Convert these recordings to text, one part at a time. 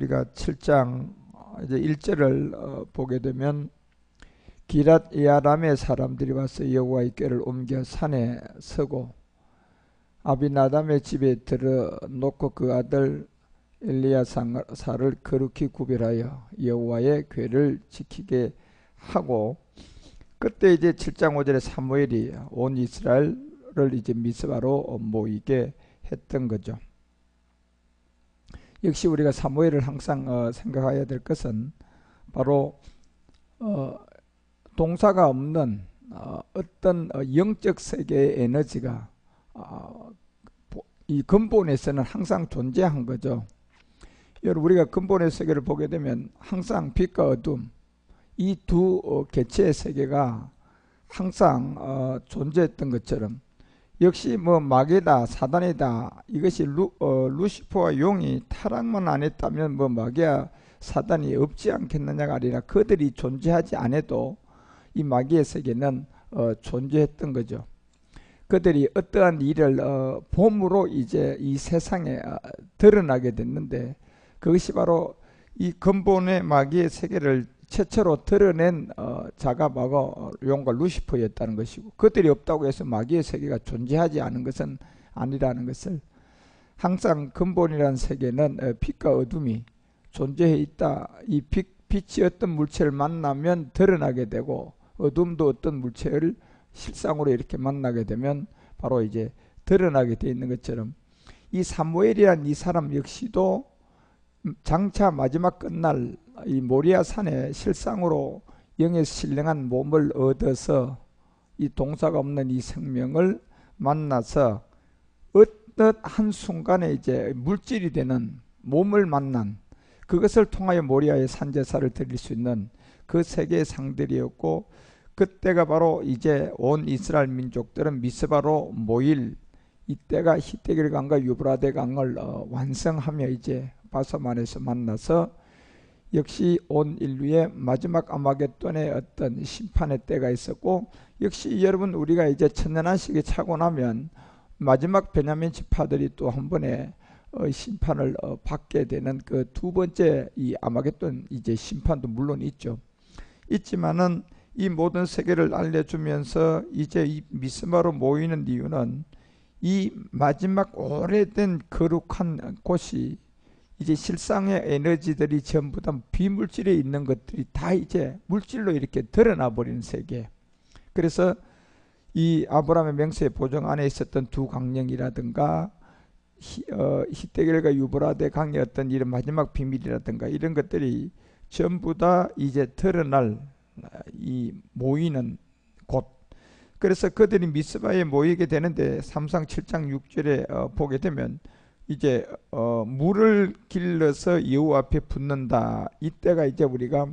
우리가 7장 이제 1절을 보게 되면 기랏 야람의 사람들이 와서 여호와의 궤를 옮겨 산에 서고 아비나담의 집에 들어놓고 그 아들 엘리야사를 거룩히 구별하여 여호와의 궤를 지키게 하고, 그때 이제 7장 5절에 사무엘이 온 이스라엘을 이제 미스바로 모이게 했던 거죠. 역시 우리가 사무엘을 항상 생각해야 될 것은 바로 동사가 없는 어떤 영적 세계의 에너지가 이 근본에서는 항상 존재한 거죠. 여러분, 우리가 근본의 세계를 보게 되면 항상 빛과 어둠, 이 두 개체의 세계가 항상 존재했던 것처럼, 역시 뭐 마귀다 사단이다, 이것이 루시퍼와 용이 타락만 안 했다면 뭐 마귀와 사단이 없지 않겠느냐가 아니라 그들이 존재하지 않아도 이 마귀의 세계는 존재했던 거죠. 그들이 어떠한 일을 봄으로 이제 이 세상에 드러나게 됐는데, 그것이 바로 이 근본의 마귀의 세계를 최초로 드러낸 자가 바로 용과 루시퍼였다는 것이고, 그들이 없다고 해서 마귀의 세계가 존재하지 않은 것은 아니라는 것을, 항상 근본이라는 세계는 빛과 어둠이 존재해 있다. 이 빛이 어떤 물체를 만나면 드러나게 되고, 어둠도 어떤 물체를 실상으로 이렇게 만나게 되면 바로 이제 드러나게 되어 있는 것처럼, 이 사무엘이란 이 사람 역시도 장차 마지막 끝날 이 모리아 산에 실상으로 영에 신령한 몸을 얻어서 이 동사가 없는 이 생명을 만나서 어떤 한 순간에 이제 물질이 되는 몸을 만난, 그것을 통하여 모리아의 산제사를 드릴 수 있는 그 세계의 상들이었고, 그때가 바로 이제 온 이스라엘 민족들은 미스바로 모일 이때가 히데길 강과 유브라데 강을 완성하며 이제 바사만에서 만나서, 역시 온 인류의 마지막 아마겟돈의 어떤 심판의 때가 있었고, 역시 여러분, 우리가 이제 천년한식이 차고 나면 마지막 베냐민 지파들이 또 한 번에 심판을 받게 되는 그 두 번째 이 아마겟돈 이제 심판도 물론 있지만은 이 모든 세계를 알려주면서 이제 이 미스바로 모이는 이유는 이 마지막 오래된 거룩한 곳이 이제 실상의 에너지들이 전부 다 비물질에 있는 것들이 다 이제 물질로 이렇게 드러나 버리는 세계. 그래서 이 아브라함의 맹세의 보증 안에 있었던 두 강령이라든가 히데겔과 유브라데 강의 어떤 이런 마지막 비밀이라든가 이런 것들이 전부 다 이제 드러날 이 모이는 곳. 그래서 그들이 미스바에 모이게 되는데 3상 7장 6절에 보게 되면 이제 물을 길러서 여호와 앞에 붓는다. 이때가 이제 우리가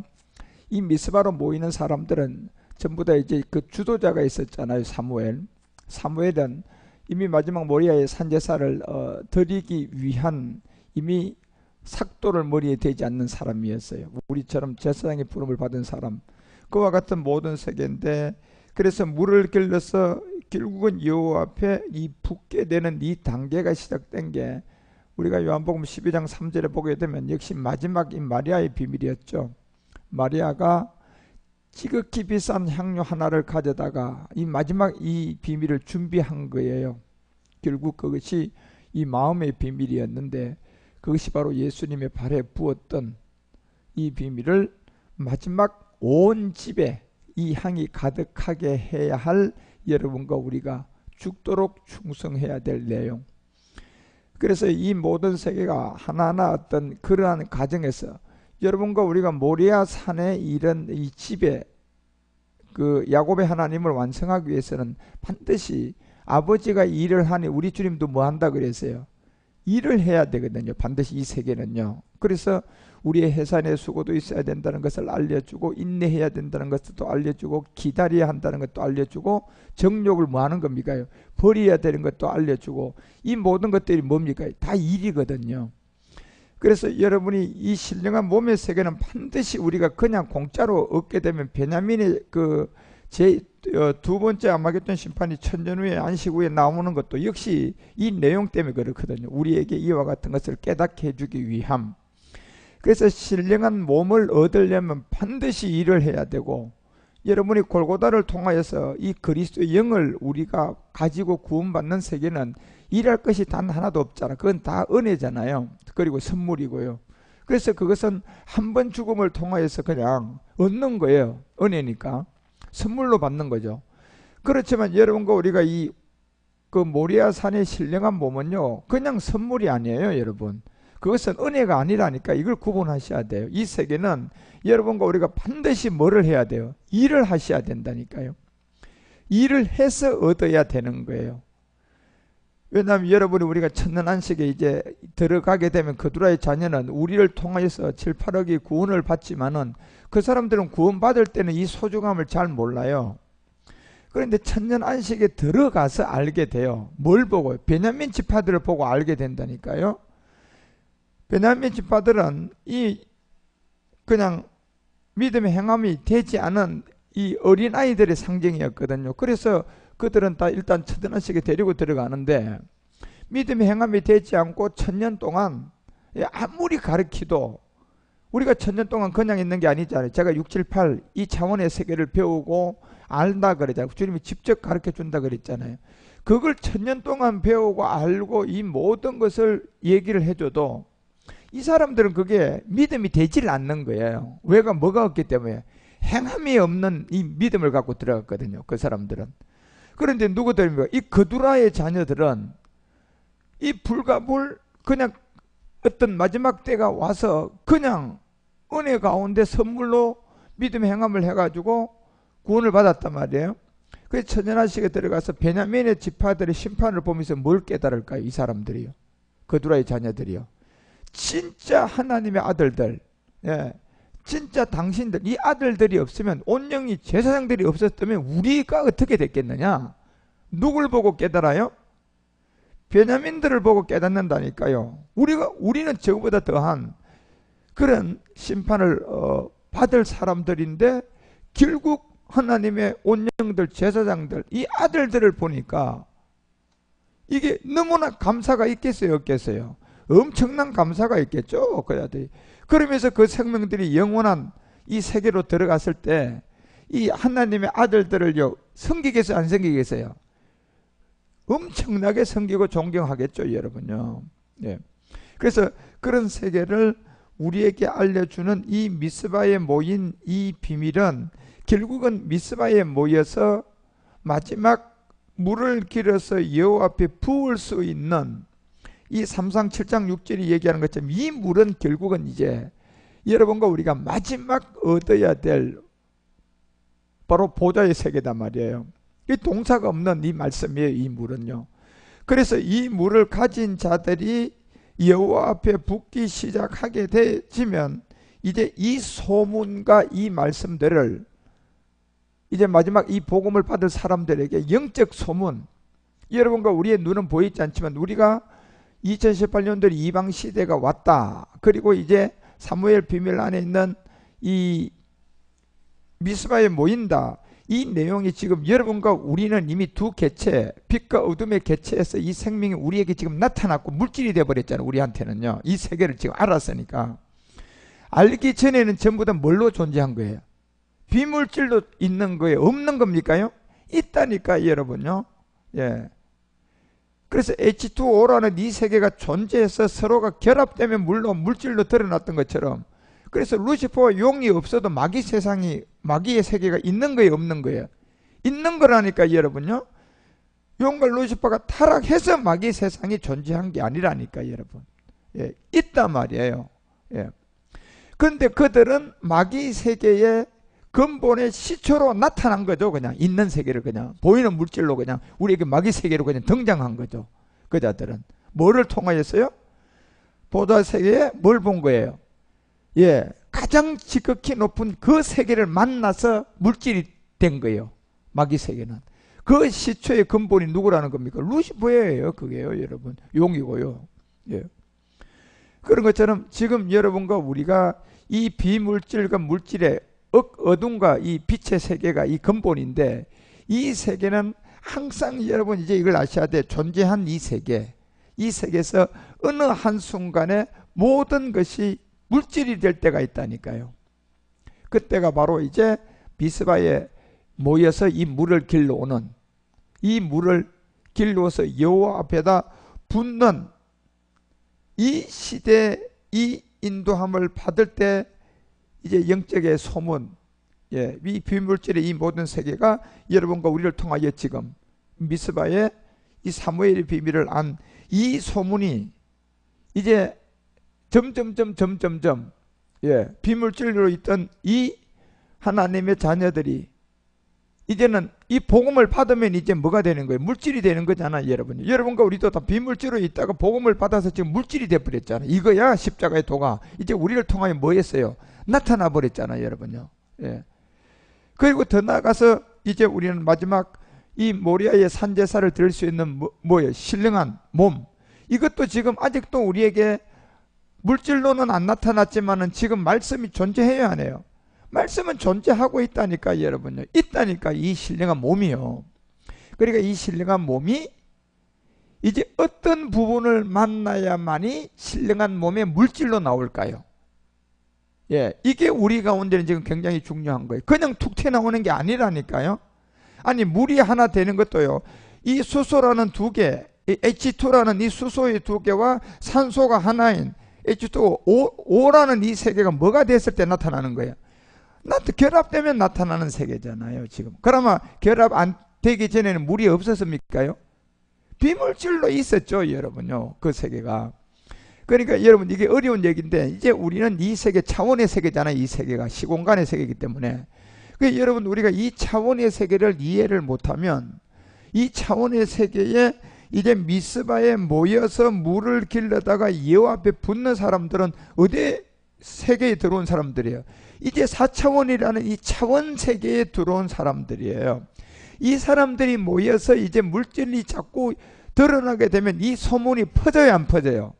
이 미스바로 모이는 사람들은 전부 다 이제 그 주도자가 있었잖아요. 사무엘은 이미 마지막 모리아의 산제사를 드리기 위한 이미 삭도를 머리에 대지 않는 사람이었어요. 우리처럼 제사장의 부름을 받은 사람, 그와 같은 모든 세계인데, 그래서 물을 길러서 결국은 여호와 앞에 이 붓게 되는 이 단계가 시작된 게 우리가 요한복음 12장 3절에 보게 되면 역시 마지막 이 마리아의 비밀이었죠. 마리아가 지극히 비싼 향료 하나를 가져다가 이 마지막 이 비밀을 준비한 거예요. 결국 그것이 이 마음의 비밀이었는데, 그것이 바로 예수님의 발에 부었던 이 비밀을 마지막 온 집에 이 향이 가득하게 해야 할 여러분과 우리가 죽도록 충성해야 될 내용. 그래서 이 모든 세계가 하나하나 어떤 그러한 과정에서 여러분과 우리가 모리아 산에 이런 이 집에 그 야곱의 하나님을 완성하기 위해서는 반드시 아버지가 일을 하니 우리 주님도 뭐 한다 그랬어요? 일을 해야 되거든요. 반드시 이 세계는요. 그래서 우리의 해산의 수고도 있어야 된다는 것을 알려주고, 인내해야 된다는 것도 알려주고, 기다려야 한다는 것도 알려주고, 정욕을 뭐 하는 겁니까? 버려야 되는 것도 알려주고, 이 모든 것들이 뭡니까? 다 일이거든요. 그래서 여러분이 이 신령한 몸의 세계는 반드시 우리가 그냥 공짜로 얻게 되면, 베냐민의 그 두 번째 아마겟돈 심판이 천년 후에 안식 후에 나오는 것도 역시 이 내용 때문에 그렇거든요. 우리에게 이와 같은 것을 깨닫게 해주기 위함. 그래서 신령한 몸을 얻으려면 반드시 일을 해야 되고, 여러분이 골고다를 통하여서 이 그리스도의 영을 우리가 가지고 구원받는 세계는 일할 것이 단 하나도 없잖아. 그건 다 은혜잖아요. 그리고 선물이고요. 그래서 그것은 한 번 죽음을 통하여서 그냥 얻는 거예요. 은혜니까 선물로 받는 거죠. 그렇지만 여러분과 우리가 이 그 모리아 산의 신령한 몸은요, 그냥 선물이 아니에요, 여러분. 그것은 은혜가 아니라니까. 이걸 구분하셔야 돼요. 이 세계는 여러분과 우리가 반드시 뭐를 해야 돼요? 일을 하셔야 된다니까요. 일을 해서 얻어야 되는 거예요. 왜냐하면 여러분이 우리가 천년 안식에 이제 들어가게 되면 그두라의 자녀는 우리를 통하여서 7, 8억이 구원을 받지만은 그 사람들은 구원받을 때는 이 소중함을 잘 몰라요. 그런데 천년 안식에 들어가서 알게 돼요. 뭘 보고? 베냐민 지파들을 보고 알게 된다니까요. 베냐민 지파들은 이 그냥 믿음의 행함이 되지 않은 이 어린 아이들의 상징이었거든요. 그래서 그들은 다 일단 천년 안식에 데리고 들어가는데, 믿음의 행함이 되지 않고 천년 동안 아무리 가르치도, 우리가 천년 동안 그냥 있는 게 아니잖아요. 제가 6, 7, 8 이 차원의 세계를 배우고 알다 그러잖아요. 주님이 직접 가르쳐 준다 그랬잖아요. 그걸 천년 동안 배우고 알고 이 모든 것을 얘기를 해줘도 이 사람들은 그게 믿음이 되질 않는 거예요. 왜가 뭐가 없기 때문에? 행함이 없는 이 믿음을 갖고 들어갔거든요, 그 사람들은. 그런데 누구들입니까? 이 그두라의 자녀들은 이 불가불 그냥 어떤 마지막 때가 와서 그냥 은혜 가운데 선물로 믿음의 행함을 해가지고 구원을 받았단 말이에요. 그래서 천년안식에 들어가서 베냐민의 지파들의 심판을 보면서 뭘 깨달을까요? 이 사람들이요, 그두라의 자녀들이요. 진짜 하나님의 아들들, 예, 진짜 당신들, 이 아들들이 없으면, 온영이 제사장들이 없었다면 우리가 어떻게 됐겠느냐? 누굴 보고 깨달아요? 베냐민들을 보고 깨닫는다니까요. 우리는 저거보다 더한 그런 심판을 받을 사람들인데, 결국 하나님의 온영들, 제사장들, 이 아들들을 보니까 이게 너무나 감사가 있겠어요, 없겠어요? 엄청난 감사가 있겠죠, 그 아들이. 그러면서 그 생명들이 영원한 이 세계로 들어갔을 때 이 하나님의 아들들을요, 섬기겠어요, 안 섬기겠어요? 엄청나게 섬기고 존경하겠죠, 여러분요. 예. 그래서 그런 세계를 우리에게 알려주는 이 미스바에 모인 이 비밀은, 결국은 미스바에 모여서 마지막 물을 길어서 여호와 앞에 부을 수 있는 이 3상 7장 6절이 얘기하는 것처럼 이 물은 결국은 이제 여러분과 우리가 마지막 얻어야 될 바로 보좌의 세계단 말이에요. 이 동사가 없는 이 말씀이에요, 이 물은요. 그래서 이 물을 가진 자들이 여호와 앞에 붓기 시작하게 되면 이제 이 소문과 이 말씀들을 이제 마지막 이 복음을 받을 사람들에게 영적 소문, 여러분과 우리의 눈은 보이지 않지만 우리가 2018년도에 이방 시대가 왔다. 그리고 이제 사무엘 비밀 안에 있는 이 미스바에 모인다. 이 내용이 지금 여러분과 우리는 이미 두 개체, 빛과 어둠의 개체에서 이 생명이 우리에게 지금 나타났고 물질이 되어버렸잖아요. 우리한테는요. 이 세계를 지금 알았으니까. 알기 전에는 전부 다 뭘로 존재한 거예요? 비물질도 있는 거예요? 없는 겁니까요? 있다니까, 여러분요. 예. 그래서 H2O라는 이 세계가 존재해서 서로가 결합되면 물론 물질로 드러났던 것처럼, 그래서 루시퍼와 용이 없어도 마귀 세상이, 마귀의 세계가 있는 거예요, 없는 거예요? 있는 거라니까, 여러분요. 용과 루시퍼가 타락해서 마귀 세상이 존재한 게 아니라니까, 여러분. 예, 있단 말이에요. 예. 그런데 그들은 마귀 세계의 근본의 시초로 나타난 거죠. 그냥 있는 세계를 그냥 보이는 물질로 그냥 우리에게 마귀 세계로 그냥 등장한 거죠. 그 자들은 뭐를 통하였어요? 보좌 세계에 뭘 본 거예요? 예, 가장 지극히 높은 그 세계를 만나서 물질이 된 거예요. 마귀 세계는. 그 시초의 근본이 누구라는 겁니까? 루시퍼예요. 그게요, 여러분. 용이고요. 예. 그런 것처럼 지금 여러분과 우리가 이 비물질과 물질의 어둠과 이 빛의 세계가 이 근본인데, 이 세계는 항상 여러분 이제 이걸 아셔야 돼. 존재한 이 세계, 이 세계에서 어느 한순간에 모든 것이 물질이 될 때가 있다니까요. 그때가 바로 이제 미스바에 모여서 이 물을 길러오는, 이 물을 길러서 여호와 앞에다 붓는 이 시대, 이 인도함을 받을 때 이제 영적의 소문, 이 비물질의 이 모든 세계가 여러분과 우리를 통하여 지금 미스바에 이 사무엘의 비밀을 안 이 소문이 이제 점점점 비물질로 있던 이 하나님의 자녀들이 이제는 이 복음을 받으면 이제 뭐가 되는 거예요? 물질이 되는 거잖아요, 여러분. 여러분과 우리도 다 비물질로 있다가 복음을 받아서 지금 물질이 돼버렸잖아요. 이거야 십자가의 도가 이제 우리를 통하여 뭐 했어요? 나타나 버렸잖아요, 여러분요. 그리고 더 나아가서 이제 우리는 마지막 이 모리아의 산제사를 드릴 수 있는 뭐예요? 신령한 몸. 이것도 지금 아직도 우리에게 물질로는 안 나타났지만은 지금 말씀이 존재해야 하네요. 말씀은 존재하고 있다니까, 여러분요. 있다니까, 이 신령한 몸이요. 그러니까 이 신령한 몸이 이제 어떤 부분을 만나야만이 신령한 몸의 물질로 나올까요? 이게 우리 가운데는 지금 굉장히 중요한 거예요. 그냥 툭 튀어나오는 게 아니라니까요. 아니, 물이 하나 되는 것도요, 이 수소라는 두 개, H2라는 이 수소의 두 개와 산소가 하나인 H2O, O라는 이 세 개가 뭐가 됐을 때 나타나는 거예요? 결합되면 나타나는 세계잖아요, 지금. 그러면 결합 안 되기 전에는 물이 없었습니까요? 비물질로 있었죠, 여러분요, 그 세계가. 그러니까 여러분, 이게 어려운 얘기인데, 이제 우리는 이 세계, 차원의 세계잖아요, 이 세계가. 시공간의 세계이기 때문에. 그러니까 여러분, 우리가 이 차원의 세계를 이해를 못하면, 이 차원의 세계에 이제 미스바에 모여서 물을 길러다가 여호와 앞에 붙는 사람들은 어디 세계에 들어온 사람들이에요? 이제 4차원이라는 이 차원 세계에 들어온 사람들이에요. 이 사람들이 모여서 이제 물질이 자꾸 드러나게 되면 이 소문이 퍼져요, 안 퍼져요?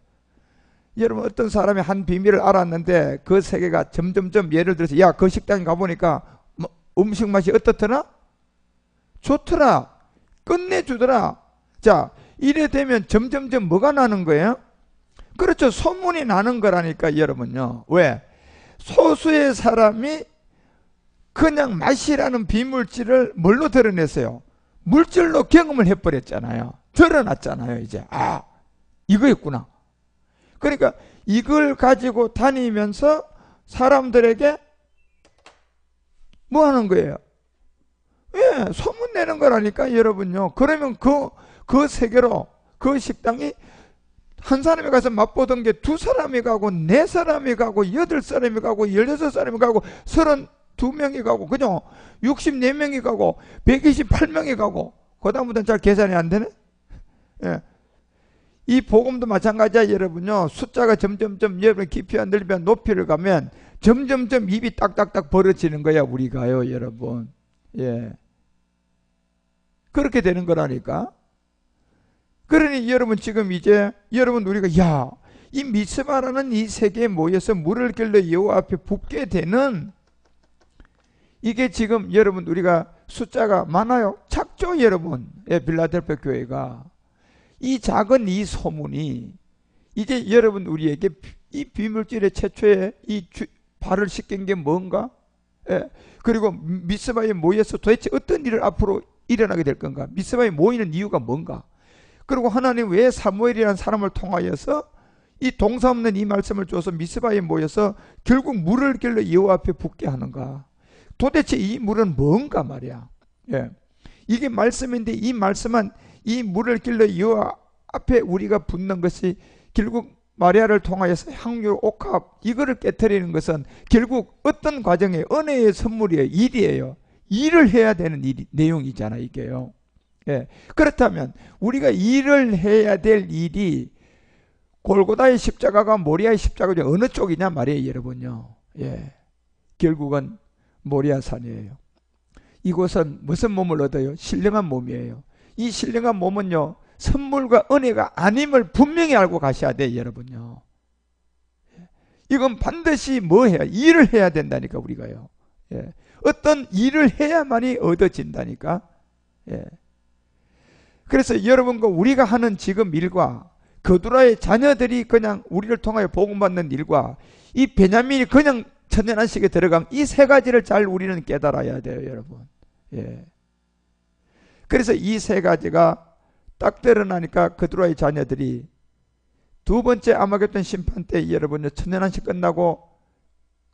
여러분, 어떤 사람이 한 비밀을 알았는데 그 세계가 점점점, 예를 들어서 야, 그 식당에 가보니까 음식 맛이 어떻더라? 좋더라. 끝내주더라. 자, 이래 되면 점점점 뭐가 나는 거예요? 그렇죠. 소문이 나는 거라니까, 여러분요. 왜? 소수의 사람이 그냥 맛이라는 비물질을 뭘로 드러냈어요? 물질로 경험을 해버렸잖아요. 드러났잖아요, 이제. 아, 이거였구나. 그러니까 이걸 가지고 다니면서 사람들에게 뭐 하는 거예요? 소문 내는 거라니까, 여러분요. 그러면 그 세계로, 그 식당이 한 사람이 가서 맛보던 게 두 사람이 가고, 네 사람이 가고, 8사람이 가고, 16사람이 가고, 32명이 가고, 그죠? 64명이 가고, 128명이 가고, 그 다음부터는 잘 계산이 안 되네? 이 복음도 마찬가지야, 여러분요. 숫자가 점점점 여러분 깊이와 넓이와 높이를 가면 점점점 입이 딱딱딱 벌어지는 거야, 우리가요, 여러분. 그렇게 되는 거라니까. 그러니 여러분, 지금 이제 여러분, 우리가 이 미스바라는 이 세계에 모여서 물을 길러 여호와 앞에 붓게 되는, 이게 지금 여러분, 우리가 숫자가 많아요. 작죠, 여러분. 빌라델피아 교회가. 이 작은 이 소문이 이제 여러분, 우리에게 이 비물질의 최초의 발을 씻긴 게 뭔가? 그리고 미스바에 모여서 도대체 어떤 일을 앞으로 일어나게 될 건가? 미스바에 모이는 이유가 뭔가? 그리고 하나님 왜 사무엘이라는 사람을 통하여서 이 동사 없는 이 말씀을 줘서 미스바에 모여서 결국 물을 길러 여호와 앞에 붓게 하는가? 도대체 이 물은 뭔가 말이야. 이게 말씀인데, 이 말씀은 이 물을 길러 여호와 앞에 우리가 붓는 것이 결국 마리아를 통하여서 향유, 옥합, 이거를 깨트리는 것은 결국 어떤 과정에 은혜의 선물이에요. 일이에요. 일을 해야 되는 내용이잖아, 이게요. 그렇다면 우리가 일을 해야 될 일이 골고다의 십자가가 모리아의 십자가가 어느 쪽이냐 말이에요, 여러분요. 결국은 모리아산이에요. 이곳은 무슨 몸을 얻어요? 신령한 몸이에요. 이 신령한 몸은요, 선물과 은혜가 아님을 분명히 알고 가셔야 돼요, 여러분요. 이건 반드시 뭐 해야? 일을 해야 된다니까, 우리가요. 어떤 일을 해야만이 얻어진다니까. 그래서 여러분과 우리가 하는 지금 일과 그두라의 자녀들이 그냥 우리를 통하여 복음받는 일과 이 베냐민이 그냥 천연안식에 들어가면 이 세 가지를 잘 우리는 깨달아야 돼요, 여러분. 예. 그래서 이 세 가지가 딱 드러나니까 그두라의 자녀들이 두 번째 아마겟돈 심판 때 여러분 천연안식 끝나고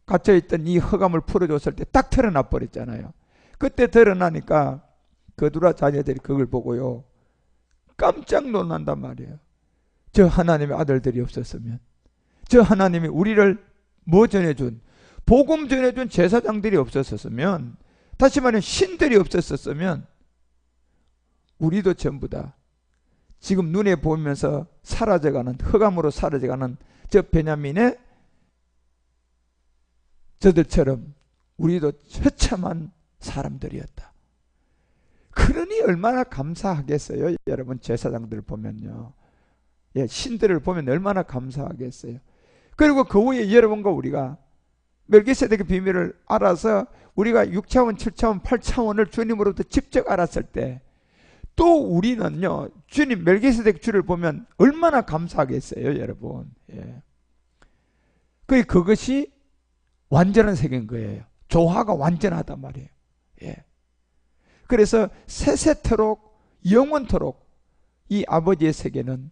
갇혀있던 이 허감을 풀어줬을 때 딱 드러나 버렸잖아요. 그때 드러나니까 그두라 자녀들이 그걸 보고요 깜짝 놀란단 말이에요. 저 하나님의 아들들이 없었으면, 저 하나님이 우리를 뭐 전해준, 복음 전해준 제사장들이 없었으면, 다시 말하면 신들이 없었으면 우리도 전부 다 지금 눈에 보면서 사라져가는, 흑암으로 사라져가는 저 베냐민의 저들처럼 우리도 처참한 사람들이었다. 그러니 얼마나 감사하겠어요, 여러분. 제사장들을 보면요, 예, 신들을 보면 얼마나 감사하겠어요. 그리고 그 후에 여러분과 우리가 멜기세덱의 비밀을 알아서 우리가 6차원, 7차원, 8차원을 주님으로부터 직접 알았을 때 또 우리는요 주님 멜기세덱 주를 보면 얼마나 감사하겠어요, 여러분. 예. 그것이 완전한 세계인 거예요. 조화가 완전하단 말이에요. 예. 그래서 세세토록 영원토록 이 아버지의 세계는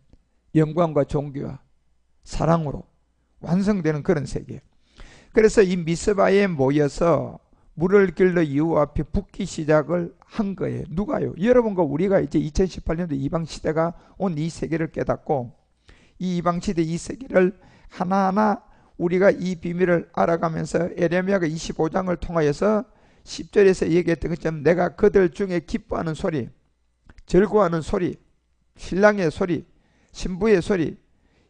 영광과 존귀와 사랑으로 완성되는 그런 세계. 그래서 이 미스바에 모여서 물을 길러 이후 앞에 붓기 시작을 한 거예요. 누가요? 여러분과 우리가 이제 2018년도 이방시대가 온 이 세계를 깨닫고 이 이방시대 이 세계를 하나하나 우리가 이 비밀을 알아가면서 에레미야가 25장을 통하여서 10절에서 얘기했던 것처럼 내가 그들 중에 기뻐하는 소리, 즐거워하는 소리, 신랑의 소리, 신부의 소리,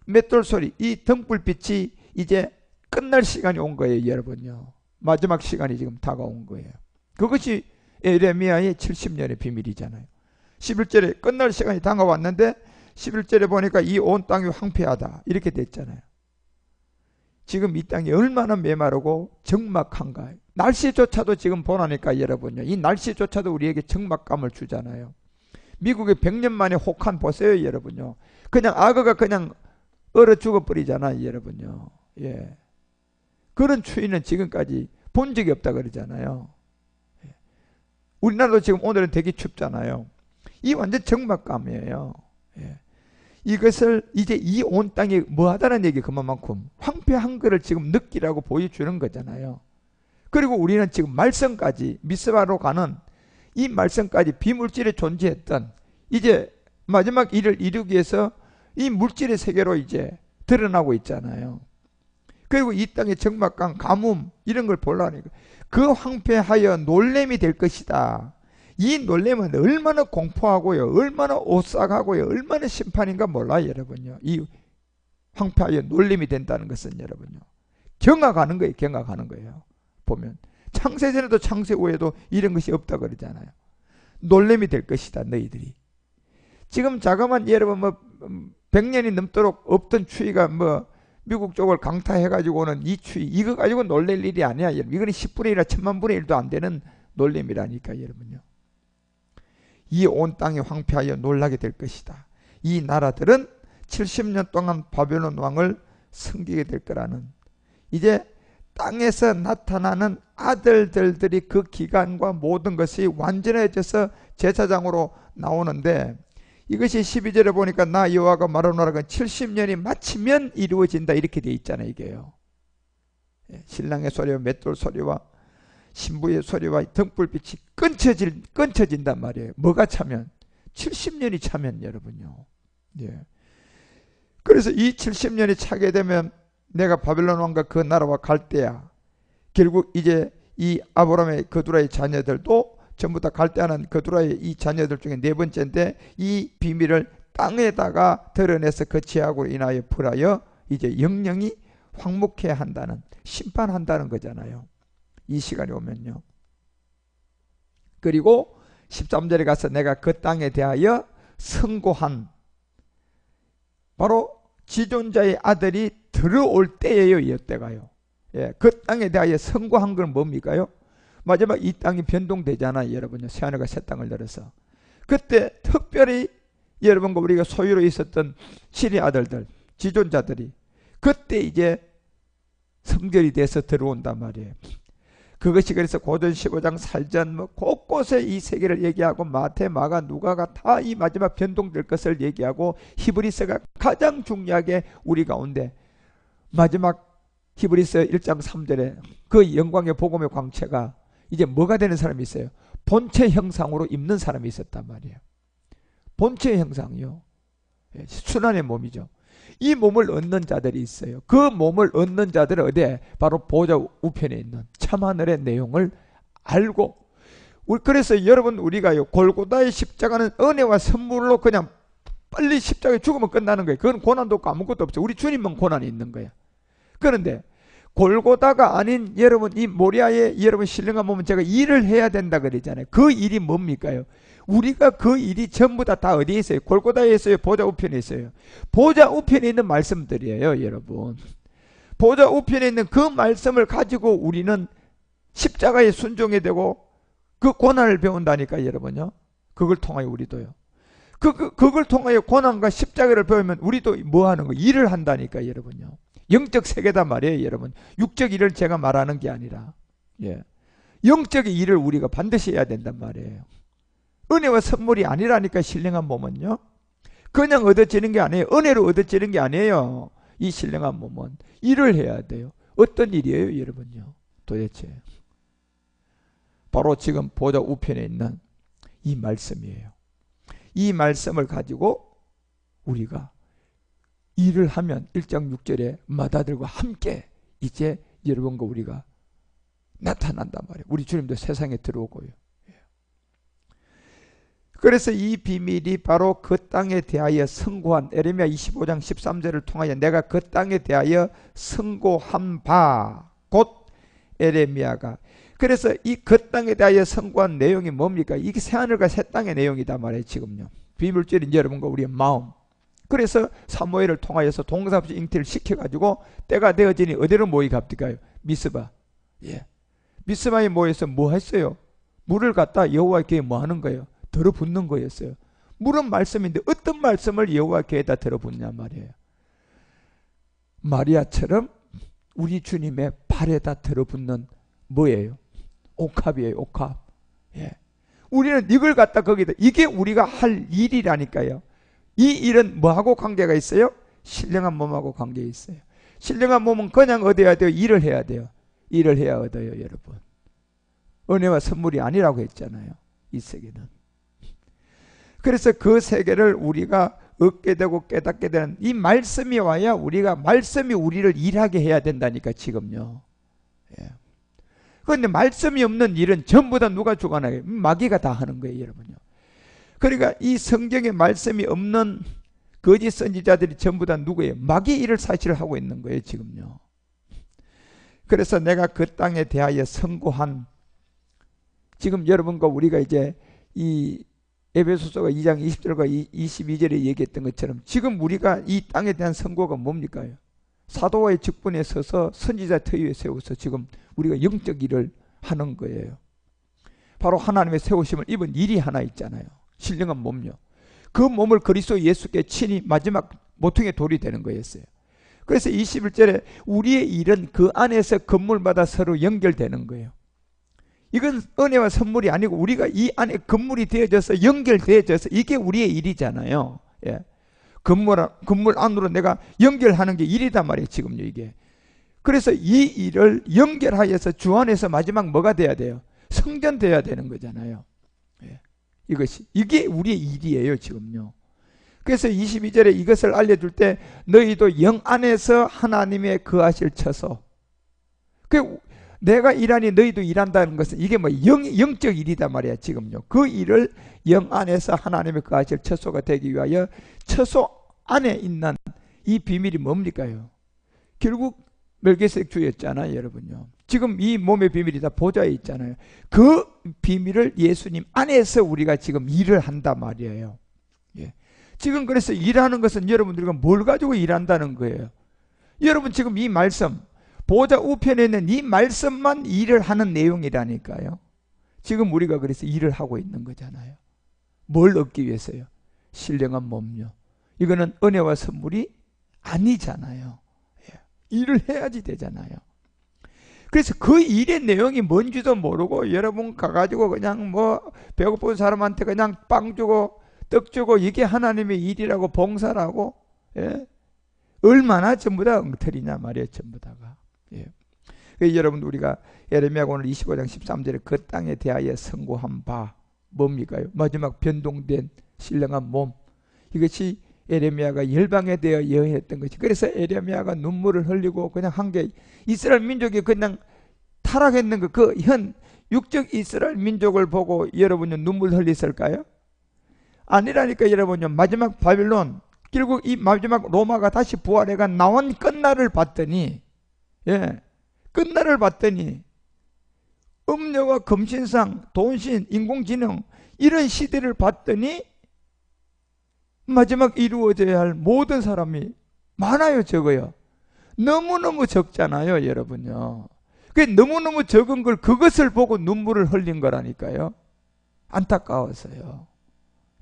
맷돌 소리, 이 등불빛이 이제 끝날 시간이 온 거예요, 여러분요. 마지막 시간이 지금 다가온 거예요. 그것이 에레미야의 70년의 비밀이잖아요. 11절에 끝날 시간이 다가왔는데 11절에 보니까 이 온 땅이 황폐하다 이렇게 됐잖아요. 지금 이 땅이 얼마나 메마르고 적막한가. 날씨조차도 지금 보라니까 여러분요, 이 날씨조차도 우리에게 적막감을 주잖아요. 미국의 100년 만에 혹한 보세요, 여러분요. 그냥 악어가 그냥 얼어 죽어버리잖아요, 여러분요. 예. 그런 추위는 지금까지 본 적이 없다 그러잖아요. 예. 우리나라도 지금 오늘은 되게 춥잖아요. 이 완전 적막감이에요. 예. 이것을 이제 이 온 땅이 뭐하다는 얘기 그만큼 황폐한 것을 지금 느끼라고 보여주는 거잖아요. 그리고 우리는 지금 말성까지 미스바로 가는 이 말성까지 비물질에 존재했던 이제 마지막 일을 이루기 위해서 이 물질의 세계로 이제 드러나고 있잖아요. 그리고 이 땅의 적막감, 가뭄 이런 걸 보려니까 그 황폐하여 놀램이 될 것이다. 이 놀램은 얼마나 공포하고요, 얼마나 오싹하고요, 얼마나 심판인가 몰라요, 여러분요. 이 황폐하여 놀림이 된다는 것은 여러분요, 경악하는 거예요. 경악하는 거예요. 보면 창세전에도 창세 후에도 이런 것이 없다 그러잖아요. 놀림이 될 것이다, 너희들이. 지금 자그만 여러분 뭐 100년이 넘도록 없던 추위가 뭐 미국 쪽을 강타해가지고 오는 이 추위, 이거 가지고 놀랄 일이 아니야, 여러분. 이거는 10분의 1이나 1000만분의 1도 안 되는 놀림이라니까, 여러분요. 이 온 땅이 황폐하여 놀라게 될 것이다. 이 나라들은 70년 동안 바벨론 왕을 섬기게 될 거라는, 이제 땅에서 나타나는 아들들이 그 기간과 모든 것이 완전해져서 제사장으로 나오는데, 이것이 12절에 보니까 나 여호와가 말하노라 70년이 마치면 이루어진다 이렇게 돼 있잖아요. 이게요. 신랑의 소리와 맷돌 소리와 신부의 소리와 등불빛이 끊쳐진단 말이에요. 뭐가 차면? 70년이 차면, 여러분요. 예. 그래서 이 70년이 차게 되면 내가 바벨론 왕과 그 나라와 갈대아, 결국 이제 이 아브라함의 그두라의 자녀들도 전부 다 갈대아는 그두라의 이 자녀들 중에 네 번째인데, 이 비밀을 땅에다가 드러내서 그 지하로 인하여 풀하여 이제 영영이 황무케 한다는, 심판한다는 거잖아요. 이 시간이 오면요. 그리고 13절에 가서 내가 그 땅에 대하여 선고한, 바로 지존자의 아들이 들어올 때예요. 이때가요. 예, 그 땅에 대하여 선고한 건 뭡니까요? 마지막 이 땅이 변동되잖아요, 여러분요. 새하늘과 새 땅을 열어서 그때 특별히 여러분과 우리가 소유로 있었던 7의 아들들, 지존자들이 그때 이제 성전이 돼서 들어온단 말이에요. 그것이 그래서 고전 15장 살전 뭐 곳곳에 이 세계를 얘기하고 마태, 마가, 누가가 다 이 마지막 변동될 것을 얘기하고 히브리서가 가장 중요하게 우리 가운데 마지막 히브리서 1장 3절에 그 영광의 복음의 광채가 이제 뭐가 되는 사람이 있어요? 본체 형상으로 입는 사람이 있었단 말이에요. 본체 형상이요. 순환의 몸이죠. 이 몸을 얻는 자들이 있어요. 그 몸을 얻는 자들은 어디에? 바로 보좌 우편에 있는 참하늘의 내용을 알고, 그래서 여러분 우리가요 골고다의 십자가는 은혜와 선물로 그냥 빨리 십자가에 죽으면 끝나는 거예요. 그건 고난도 없고 아무것도 없어요. 우리 주님만 고난이 있는 거예요. 그런데 골고다가 아닌 여러분 이 모리아의 여러분 신령한 몸은 제가 일을 해야 된다 그랬잖아요. 그 일이 뭡니까요? 우리가 그 일이 전부 다 어디에 있어요? 골고다에 있어요? 보좌 우편에 있어요? 보좌 우편에 있는 말씀들이에요, 여러분. 보좌 우편에 있는 그 말씀을 가지고 우리는 십자가에 순종해야 되고 그 고난을 배운다니까, 여러분요. 그걸 통하여 우리도요. 그걸 통하여 고난과 십자가를 배우면 우리도 뭐 하는 거? 일을 한다니까, 여러분요. 영적 세계단 말이에요, 여러분. 육적 일을 제가 말하는 게 아니라, 예. 영적인 일을 우리가 반드시 해야 된단 말이에요. 은혜와 선물이 아니라니까, 신령한 몸은요. 그냥 얻어지는 게 아니에요. 은혜로 얻어지는 게 아니에요. 이 신령한 몸은 일을 해야 돼요. 어떤 일이에요, 여러분요? 도대체 바로 지금 보좌 우편에 있는 이 말씀이에요. 이 말씀을 가지고 우리가 일을 하면 1장 6절에 마다들과 함께 이제 여러분과 우리가 나타난단 말이에요. 우리 주님도 세상에 들어오고요. 그래서 이 비밀이 바로 그 땅에 대하여 선고한 에레미야 25장 13절을 통하여 내가 그 땅에 대하여 선고한 바 곧 에레미야가, 그래서 이 그 땅에 대하여 선고한 내용이 뭡니까? 이게 새하늘과 새 땅의 내용이다 말이에요. 지금요. 비밀절인 여러분과 우리의 마음. 그래서 사무엘을 통하여서 동사없이 잉태를 시켜가지고 때가 되어지니 어디로 모이 갑니까요? 미스바. 예. 미스바에 모여서 뭐 했어요? 물을 갖다 여호와께 뭐 하는 거예요? 들어붓는 거였어요. 물은 말씀인데 어떤 말씀을 여호와께에다 들어붓냐 말이에요. 마리아처럼 우리 주님의 발에다 들어붓는 뭐예요? 옥합이에요. 옥합. 예. 우리는 이걸 갖다 거기다, 이게 우리가 할 일이라니까요. 이 일은 뭐하고 관계가 있어요? 신령한 몸하고 관계가 있어요. 신령한 몸은 그냥 얻어야 돼요? 일을 해야 돼요? 일을 해야 얻어요, 여러분. 은혜와 선물이 아니라고 했잖아요, 이 세계는. 그래서 그 세계를 우리가 얻게 되고 깨닫게 되는 이 말씀이 와야 우리가, 말씀이 우리를 일하게 해야 된다니까, 지금요. 예. 그런데 말씀이 없는 일은 전부 다 누가 주관하게? 마귀가 다 하는 거예요, 여러분요. 그러니까 이 성경에 말씀이 없는 거짓 선지자들이 전부 다 누구예요? 마귀 일을 사실을 하고 있는 거예요, 지금요. 그래서 내가 그 땅에 대하여 선고한, 지금 여러분과 우리가 이제 이 에베소서가 2장 20절과 22절에 얘기했던 것처럼 지금 우리가 이 땅에 대한 선고가 뭡니까? 사도와의 직분에 서서 선지자 터위에 세워서 지금 우리가 영적 일을 하는 거예요. 바로 하나님의 세우심을 입은 일이 하나 있잖아요. 신령한 몸요. 그 몸을 그리스도 예수께 친히 마지막 모퉁이의 돌이 되는 거였어요. 그래서 21절에 우리의 일은 그 안에서 건물마다 서로 연결되는 거예요. 이건 은혜와 선물이 아니고 우리가 이 안에 건물이 되어져서 연결되어져서 이게 우리의 일이잖아요. 예. 건물 안으로 내가 연결하는 게 일이단 말이에요, 지금요, 이게. 그래서 이 일을 연결하여서 주 안에서 마지막 뭐가 돼야 돼요? 성전돼야 되는 거잖아요. 예. 이게 우리의 일이에요, 지금요. 그래서 22절에 이것을 알려줄 때 너희도 영 안에서 하나님의 거하실 처소. 내가 일하니 너희도 일한다는 것은 이게 뭐 영적 일이단 말이야, 지금요. 그 일을 영 안에서 하나님의 거하실 처소가 되기 위하여 처소 안에 있는 이 비밀이 뭡니까요? 결국 멜기세덱 주였잖아요, 여러분요. 지금 이 몸의 비밀이 다 보좌에 있잖아요. 그 비밀을 예수님 안에서 우리가 지금 일을 한단 말이에요. 예. 지금 그래서 일하는 것은 여러분들과 뭘 가지고 일한다는 거예요? 여러분 지금 이 말씀, 보좌 우편에 있는 이 말씀만 일을 하는 내용이라니까요. 지금 우리가 그래서 일을 하고 있는 거잖아요. 뭘 얻기 위해서요? 신령한 몸요. 이거는 은혜와 선물이 아니잖아요. 예. 일을 해야지 되잖아요. 그래서 그 일의 내용이 뭔지도 모르고 여러분 가가지고 그냥 뭐 배고픈 사람한테 그냥 빵 주고 떡 주고 이게 하나님의 일이라고 봉사라고, 예? 얼마나 전부 다 엉터리냐 말이에요. 전부 다가. 예. 여러분 우리가 에레미야가 오늘 25장 13절에 그 땅에 대하여 선고한 바 뭡니까요? 마지막 변동된 신령한 몸. 이것이 에레미야가 열방에 대하여 예언했던 것이. 그래서 에레미야가 눈물을 흘리고 그냥 한 게, 이스라엘 민족이 그냥 타락했는 거, 그 현 육적 이스라엘 민족을 보고 여러분은 눈물 흘렸을까요? 아니라니까. 여러분요, 마지막 바빌론, 결국 이 마지막 로마가 다시 부활해가 나온 끝날을 봤더니, 예, 끝날을 봤더니 음료와 금신상, 돈신, 인공지능 이런 시대를 봤더니 마지막 이루어져야 할 모든 사람이 많아요, 적어요? 너무너무 적잖아요, 여러분요. 그 너무너무 적은 걸, 그것을 보고 눈물을 흘린 거라니까요. 안타까웠어요.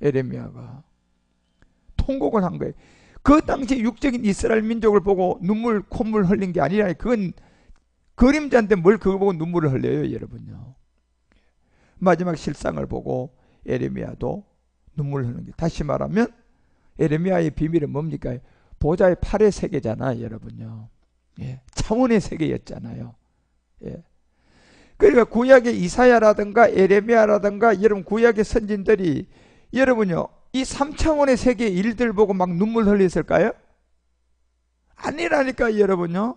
에레미야가 통곡을 한 거예요. 그 당시 육적인 이스라엘 민족을 보고 눈물, 콧물 흘린 게 아니라, 그건 그림자인데 뭘 그거 보고 눈물을 흘려요, 여러분요. 마지막 실상을 보고 에레미야도 눈물을 흘린 게, 다시 말하면 에레미야의 비밀은 뭡니까? 보좌의 8의 세계잖아요, 여러분요. 예, 차원의 세계였잖아요. 예. 그러니까 구약의 이사야라든가 에레미야라든가 여러분 구약의 선진들이 여러분요, 이 3차원의 세계의 일들 보고 막 눈물 흘렸을까요? 아니라니까, 여러분요.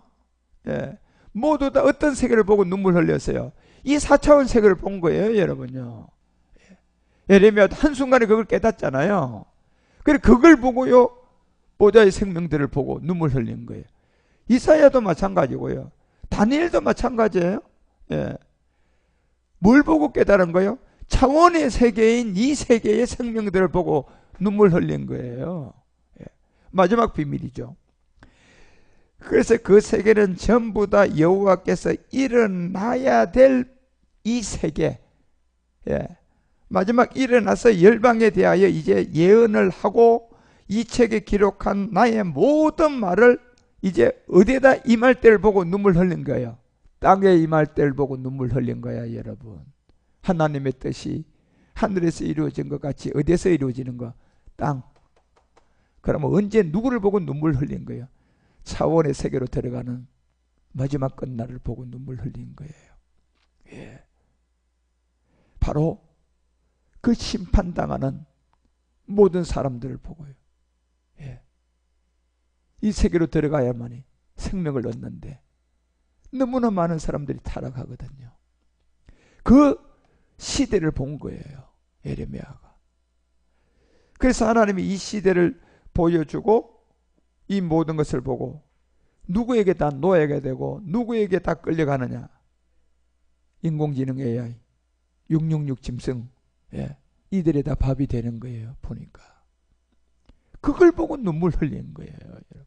예. 모두 다 어떤 세계를 보고 눈물 흘렸어요? 이 4차원 세계를 본 거예요, 여러분요. 예. 에레미야도 한순간에 그걸 깨닫잖아요. 그래, 그걸 보고요, 보좌의 생명들을 보고 눈물 흘린 거예요. 이사야도 마찬가지고요. 다니엘도 마찬가지예요. 예. 뭘 보고 깨달은 거예요? 차원의 세계인 이 세계의 생명들을 보고 눈물 흘린 거예요. 예. 마지막 비밀이죠. 그래서 그 세계는 전부 다 여호와께서 일어나야 될 이 세계, 예. 마지막 일어나서 열방에 대하여 이제 예언을 하고 이 책에 기록한 나의 모든 말을 이제 어디에다 임할 때를 보고 눈물 흘린 거예요. 땅에 임할 때를 보고 눈물 흘린 거야, 여러분. 하나님의 뜻이 하늘에서 이루어진 것 같이 어디에서 이루어지는 거? 땅. 그러면 언제 누구를 보고 눈물 흘린 거예요? 차원의 세계로 들어가는 마지막 끝날을 보고 눈물 흘린 거예요. 예. 바로 그 심판당하는 모든 사람들을 보고요. 예. 이 세계로 들어가야만이 생명을 얻는데 너무나 많은 사람들이 타락하거든요. 그 시대를 본 거예요, 에레미야가. 그래서 하나님이 이 시대를 보여주고 이 모든 것을 보고 누구에게 다 놓여게 되고 누구에게 다 끌려가느냐? 인공지능 AI, 666 짐승, 예. 이들에 다 밥이 되는 거예요, 보니까. 그걸 보고 눈물 흘린 거예요, 여러분.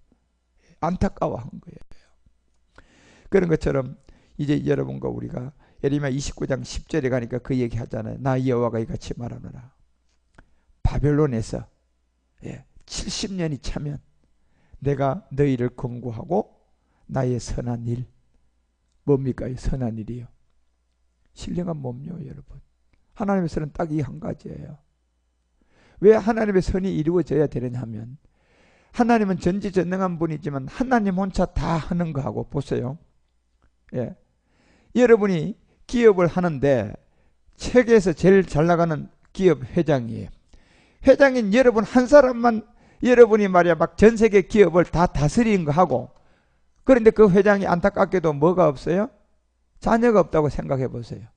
안타까워한 거예요. 그런 것처럼 이제 여러분과 우리가 예레미야 29장 10절에 가니까 그 얘기 하잖아요. 나 여호와가 이같이 말하노라. 바벨론에서 70년이 차면 내가 너희를 권고하고 나의 선한 일, 뭡니까? 선한 일이요. 신령한 몸요, 여러분. 하나님의 선은 딱 이 한 가지예요. 왜 하나님의 선이 이루어져야 되느냐 하면, 하나님은 전지전능한 분이지만 하나님 혼자 다 하는 거하고, 보세요. 예. 여러분이 기업을 하는데 세계에서 제일 잘 나가는 기업 회장이에요. 회장인 여러분 한 사람만 여러분이 말이야 막 전 세계 기업을 다 다스리는 거 하고, 그런데 그 회장이 안타깝게도 뭐가 없어요? 자녀가 없다고 생각해 보세요.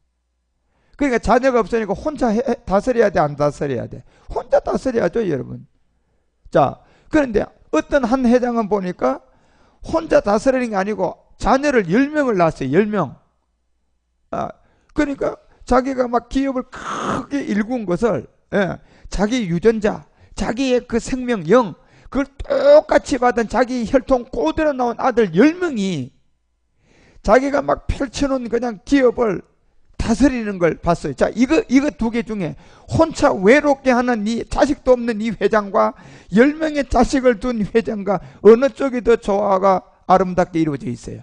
그러니까 자녀가 없으니까 혼자 다스려야 돼, 안 다스려야 돼? 혼자 다스려야죠, 여러분. 자, 그런데 어떤 한 회장은 보니까 혼자 다스리는 게 아니고 자녀를 10명을 낳았어요. 10명. 그러니까 자기가 막 기업을 크게 일군 것을, 자기 유전자, 자기의 그 생명, 영, 그걸 똑같이 받은 자기 혈통 꼬들어 나온 아들 10명이 자기가 막 펼쳐놓은 그냥 기업을 다 다스리는 걸 봤어요. 자, 이거 두 개 중에 혼자 외롭게 하는 이 자식도 없는 이 회장과 10명의 자식을 둔 회장과 어느 쪽이 더 조화가 아름답게 이루어져 있어요?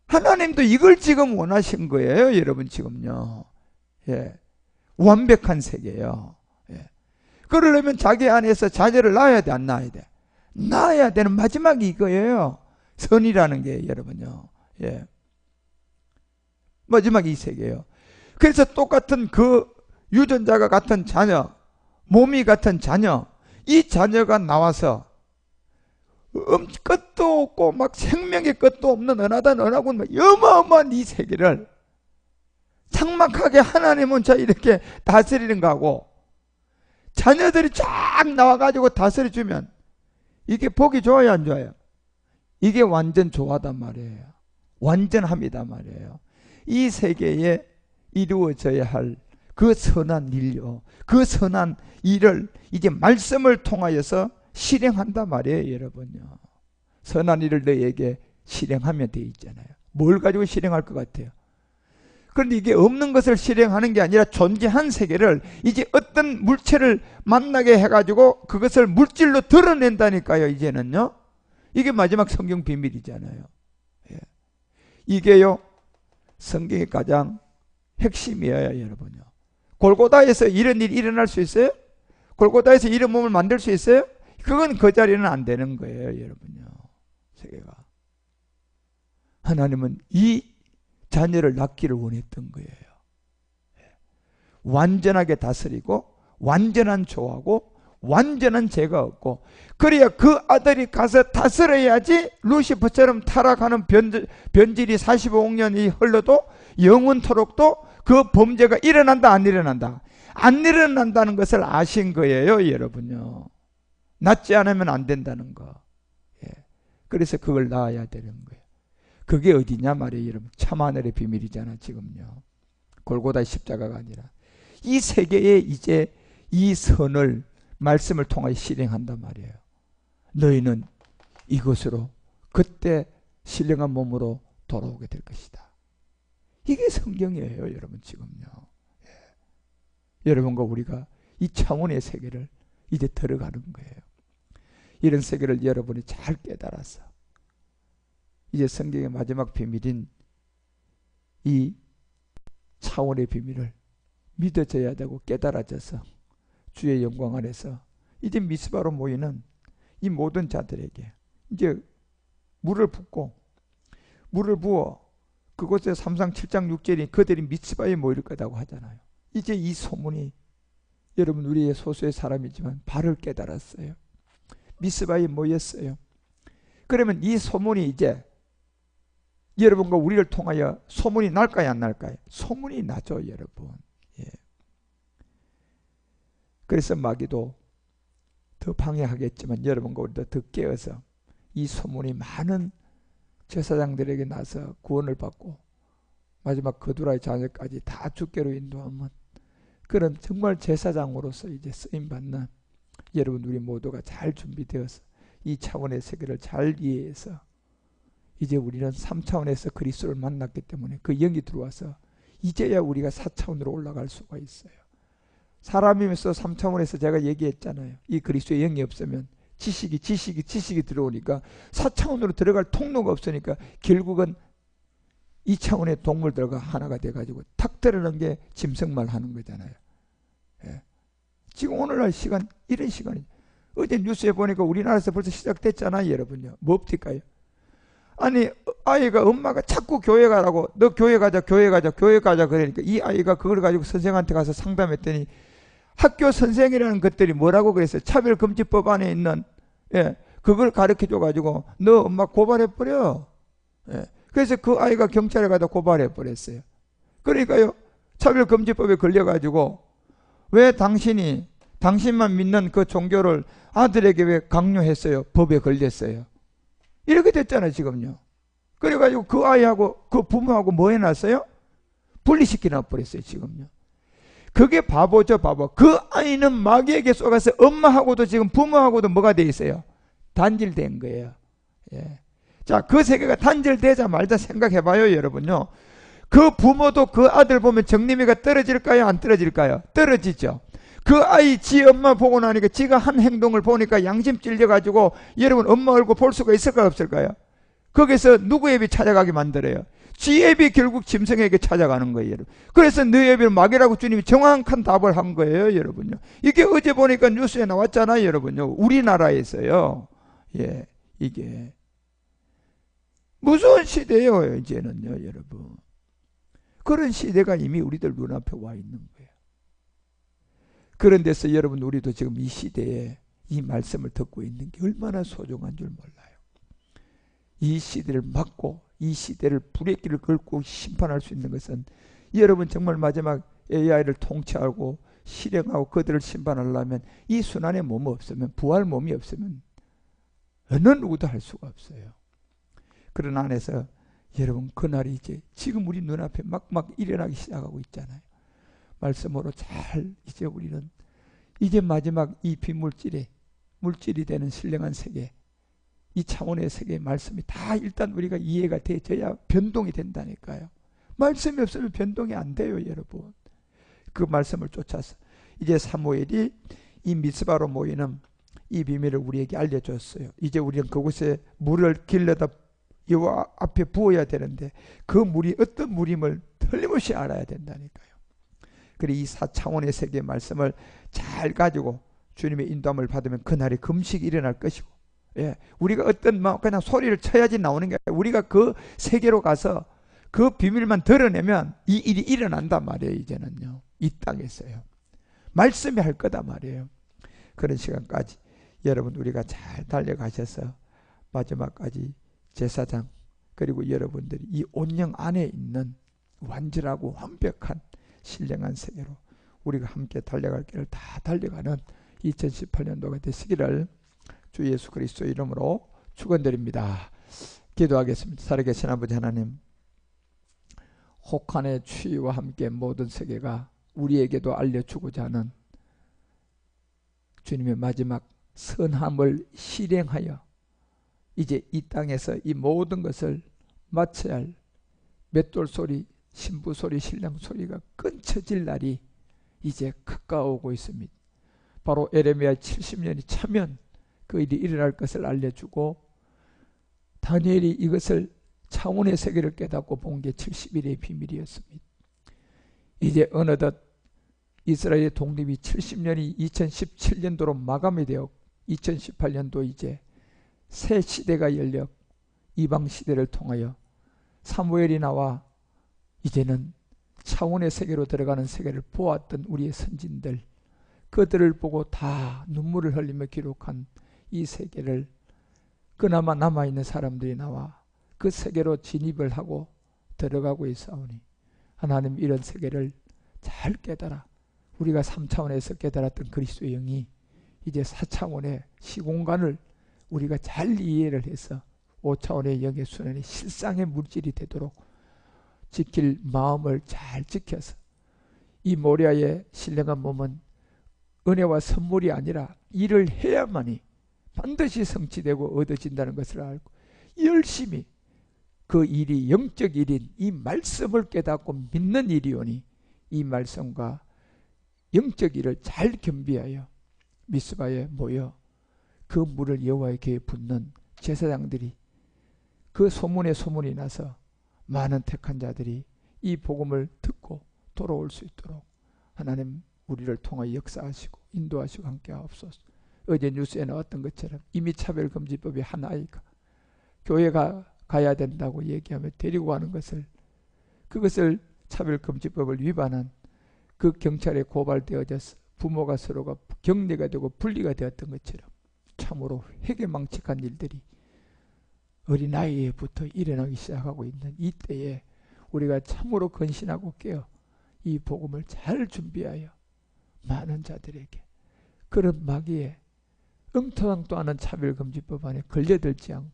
하나님도 이걸 지금 원하신 거예요, 여러분. 지금요. 예. 완벽한 세계예요. 예. 그러려면 자기 안에서 자녀를 낳아야 돼, 안 낳아야 돼? 낳아야 되는 마지막이 이거예요. 선이라는 게, 여러분요. 예. 마지막이 이 세계예요. 그래서 똑같은 그 유전자가 같은 자녀, 몸이 같은 자녀, 이 자녀가 나와서 끝도 없고 막 생명의 끝도 없는 은하단 은하군 어마어마한 이 세계를 삭막하게 하나님은 자 이렇게 다스리는 거하고, 자녀들이 쫙 나와가지고 다스려주면 이게 보기 좋아요, 안 좋아요? 이게 완전 좋아단 말이에요. 완전합니다 말이에요. 이 세계에 이루어져야 할 그 선한 일요, 그 선한 일을 이제 말씀을 통하여서 실행한단 말이에요, 여러분요. 선한 일을 너에게 실행하면 돼 있잖아요. 뭘 가지고 실행할 것 같아요? 그런데 이게 없는 것을 실행하는 게 아니라 존재한 세계를 이제 어떤 물체를 만나게 해가지고 그것을 물질로 드러낸다니까요, 이제는요. 이게 마지막 성경 비밀이잖아요. 예. 이게요, 성경의 가장 핵심이에요, 여러분요. 골고다에서 이런 일이 일어날 수 있어요? 골고다에서 이런 몸을 만들 수 있어요? 그건 그 자리는 안 되는 거예요, 여러분요. 세계가. 하나님은 이 자녀를 낳기를 원했던 거예요. 완전하게 다스리고 완전한 조하고 완전한 죄가 없고, 그래야 그 아들이 가서 다스려야지 루시퍼처럼 타락하는 변질이 45억 년이 흘러도 영원토록도 그 범죄가 일어난다, 안 일어난다? 안 일어난다는 것을 아신 거예요, 여러분요. 낳지 않으면 안 된다는 거. 예. 그래서 그걸 낳아야 되는 거예요. 그게 어디냐 말이에요, 여러분. 참하늘의 비밀이잖아, 지금요. 골고다 십자가가 아니라 이 세계에 이제 이 선을 말씀을 통하여 실행한단 말이에요. 너희는 이것으로 그때 신령한 몸으로 돌아오게 될 것이다. 이게 성경이에요, 여러분. 지금요. 예. 여러분과 우리가 이 차원의 세계를 이제 들어가는 거예요. 이런 세계를 여러분이 잘 깨달아서 이제 성경의 마지막 비밀인 이 차원의 비밀을 믿어져야 되고 깨달아져서 주의 영광 안에서 이제 미스바로 모이는 이 모든 자들에게 이제 물을 붓고, 물을 부어 그곳에 3장 7장 6절이 그들이 미스바에 모일 거라고 하잖아요. 이제 이 소문이, 여러분 우리의 소수의 사람이지만 발을 깨달았어요. 미스바에 모였어요. 그러면 이 소문이 이제 여러분과 우리를 통하여 소문이 날까요, 안 날까요? 소문이 나죠, 여러분. 예. 그래서 마귀도 더 방해하겠지만 여러분과 우리도 더 깨어서 이 소문이 많은 제사장들에게 나서 구원을 받고 마지막 거두라의 자녀까지 다 주께로 인도하면, 그런 정말 제사장으로서 이제 쓰임받는 여러분 우리 모두가 잘 준비되어서 이 차원의 세계를 잘 이해해서 이제 우리는 3차원에서 그리스도를 만났기 때문에 그 영이 들어와서 이제야 우리가 4차원으로 올라갈 수가 있어요. 사람이면서 3차원에서 제가 얘기했잖아요. 이 그리스도의 영이 없으면 지식이 들어오니까 4차원으로 들어갈 통로가 없으니까 결국은 2차원의 동물들과 하나가 돼가지고 탁 들어가는 게 짐승말 하는 거잖아요. 예. 지금 오늘날 시간 이런 시간이, 어제 뉴스에 보니까 우리나라에서 벌써 시작됐잖아요, 여러분요. 뭐 없을까요? 아니 아이가 엄마가 자꾸 교회 가라고, 너 교회 가자 그러니까 이 아이가 그걸 가지고 선생한테 가서 상담했더니 학교 선생이라는 것들이 뭐라고 그랬어요? 차별금지법 안에 있는, 예, 그걸 가르쳐줘 가지고 너 엄마 고발해버려. 예. 그래서 그 아이가 경찰에 가다 고발해버렸어요. 그러니까요, 차별금지법에 걸려가지고 왜 당신만 믿는 그 종교를 아들에게 왜 강요했어요? 법에 걸렸어요. 이렇게 됐잖아요, 지금요. 그래가지고 그 아이하고 그 부모하고 뭐 해놨어요? 분리시켜 놔버렸어요, 지금요. 그게 바보죠, 바보. 그 아이는 마귀에게 쏘가서 엄마하고도 지금 부모하고도 뭐가 돼 있어요? 단절된 거예요. 예. 자, 그 세계가 단절되자 말자 생각해봐요, 여러분요. 그 부모도 그 아들 보면 정림이가 떨어질까요? 안 떨어질까요? 떨어지죠. 그 아이 지 엄마 보고 나니까 지가 한 행동을 보니까 양심 찔려가지고 여러분 엄마 얼굴 볼 수가 있을까요? 없을까요? 거기서 누구 애비 찾아가게 만들어요? 지 애비 결국 짐승에게 찾아가는 거예요, 여러분. 그래서 너희 애비를 막이라고 주님이 정확한 답을 한 거예요, 여러분요. 이게 어제 보니까 뉴스에 나왔잖아요, 여러분요. 우리나라에서요. 예, 이게 무서운 시대예요, 이제는요, 여러분. 그런 시대가 이미 우리들 눈앞에 와 있는 거예요. 그런 데서 여러분, 우리도 지금 이 시대에 이 말씀을 듣고 있는 게 얼마나 소중한 줄 몰라요. 이 시대를 막고 이 시대를 브레이크를 걸고 심판할 수 있는 것은 여러분 정말 마지막 AI를 통치하고 실행하고 그들을 심판하려면 이 순환의 몸이 없으면, 부활 몸이 없으면 어느 누구도 할 수가 없어요. 그런 안에서 여러분, 그날이 이제 지금 우리 눈앞에 막 일어나기 시작하고 있잖아요. 말씀으로 잘 이제 우리는 이제 마지막 이 비물질이 물질이 되는 신령한 세계, 이 차원의 세계의 말씀이 다 일단 우리가 이해가 돼져야 변동이 된다니까요. 말씀이 없으면 변동이 안 돼요, 여러분. 그 말씀을 쫓아서 이제 사무엘이 이 미스바로 모이는 이 비밀을 우리에게 알려줬어요. 이제 우리는 그곳에 물을 길러다 여호와 앞에 부어야 되는데 그 물이 어떤 물임을 틀림없이 알아야 된다니까요. 그리고 이 4차원의 세계의 말씀을 잘 가지고 주님의 인도함을 받으면 그날이 금식이 일어날 것이고, 예, 우리가 어떤 그냥 소리를 쳐야지 나오는 게 아니라 우리가 그 세계로 가서 그 비밀만 드러내면 이 일이 일어난단 말이에요. 이제는요, 이 땅에서요. 말씀이 할 거다 말이에요. 그런 시간까지 여러분 우리가 잘 달려가셔서 마지막까지 제사장 그리고 여러분들이 이 온영 안에 있는 완전하고 완벽한 신령한 세계로 우리가 함께 달려갈 길을 다 달려가는 2018년도가 되시기를 주 예수 그리스도 이름으로 축원드립니다. 기도하겠습니다. 살아계신 아버지 하나님, 혹한의 추위와 함께 모든 세계가 우리에게도 알려주고자 하는 주님의 마지막 선함을 실행하여 이제 이 땅에서 이 모든 것을 마쳐야 할 맷돌 소리, 신부 소리, 신랑 소리가 끊쳐질 날이 이제 가까워오고 있습니다. 바로 에레미야 70년이 차면 그 일이 일어날 것을 알려주고 다니엘이 이것을 차원의 세계를 깨닫고 본 게 70일의 비밀이었습니다. 이제 어느덧 이스라엘의 독립이 70년이 2017년도로 마감이 되어 2018년도 이제 새 시대가 열려 이방 시대를 통하여 사무엘이 나와 이제는 차원의 세계로 들어가는 세계를 보았던 우리의 선진들, 그들을 보고 다 눈물을 흘리며 기록한 이 세계를 그나마 남아있는 사람들이 나와 그 세계로 진입을 하고 들어가고 있사오니 하나님, 이런 세계를 잘 깨달아 우리가 3차원에서 깨달았던 그리스도의 영이 이제 4차원의 시공간을 우리가 잘 이해를 해서 5차원의 영의 순환이 실상의 물질이 되도록 지킬 마음을 잘 지켜서 이 모리아의 신령한 몸은 은혜와 선물이 아니라 일을 해야만이 반드시 성취되고 얻어진다는 것을 알고 열심히 그 일이 영적 일인 이 말씀을 깨닫고 믿는 일이오니 이 말씀과 영적 일을 잘 겸비하여 미스바에 모여 그 물을 여호와의 궤에 붓는 제사장들이 그 소문이 나서 많은 택한 자들이 이 복음을 듣고 돌아올 수 있도록 하나님 우리를 통하여 역사하시고 인도하시고 함께 하옵소서. 어제 뉴스에 나왔던 것처럼 이미 차별금지법이 한 아이가 교회가 가야 된다고 얘기하며 데리고 가는 것을, 그것을 차별금지법을 위반한 그 경찰에 고발되어져서 부모가 서로가 격리가 되고 분리가 되었던 것처럼 참으로 회개망측한 일들이 어린아이에부터 일어나기 시작하고 있는 이때에 우리가 참으로 건신하고 깨어 이 복음을 잘 준비하여 많은 자들에게 그런 마귀의 엉터랑도 않은 차별금지법 안에 걸려들지 않고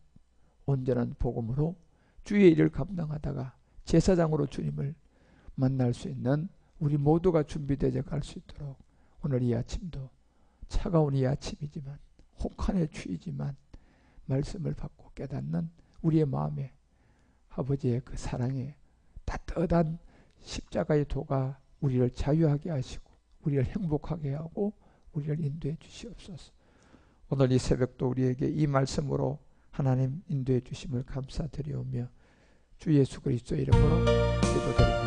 온전한 복음으로 주의 일을 감당하다가 제사장으로 주님을 만날 수 있는 우리 모두가 준비되어 갈 수 있도록 오늘 이 아침도 차가운 이 아침이지만 혹한의 추위지만 말씀을 받고 깨닫는 우리의 마음에 아버지의 그 사랑에 따뜻한 십자가의 도가 우리를 자유하게 하시고 우리를 행복하게 하고 우리를 인도해 주시옵소서. 오늘 이 새벽도 우리에게 이 말씀으로 하나님 인도해 주심을 감사드리오며 주 예수 그리스도의 이름으로 기도드립니다.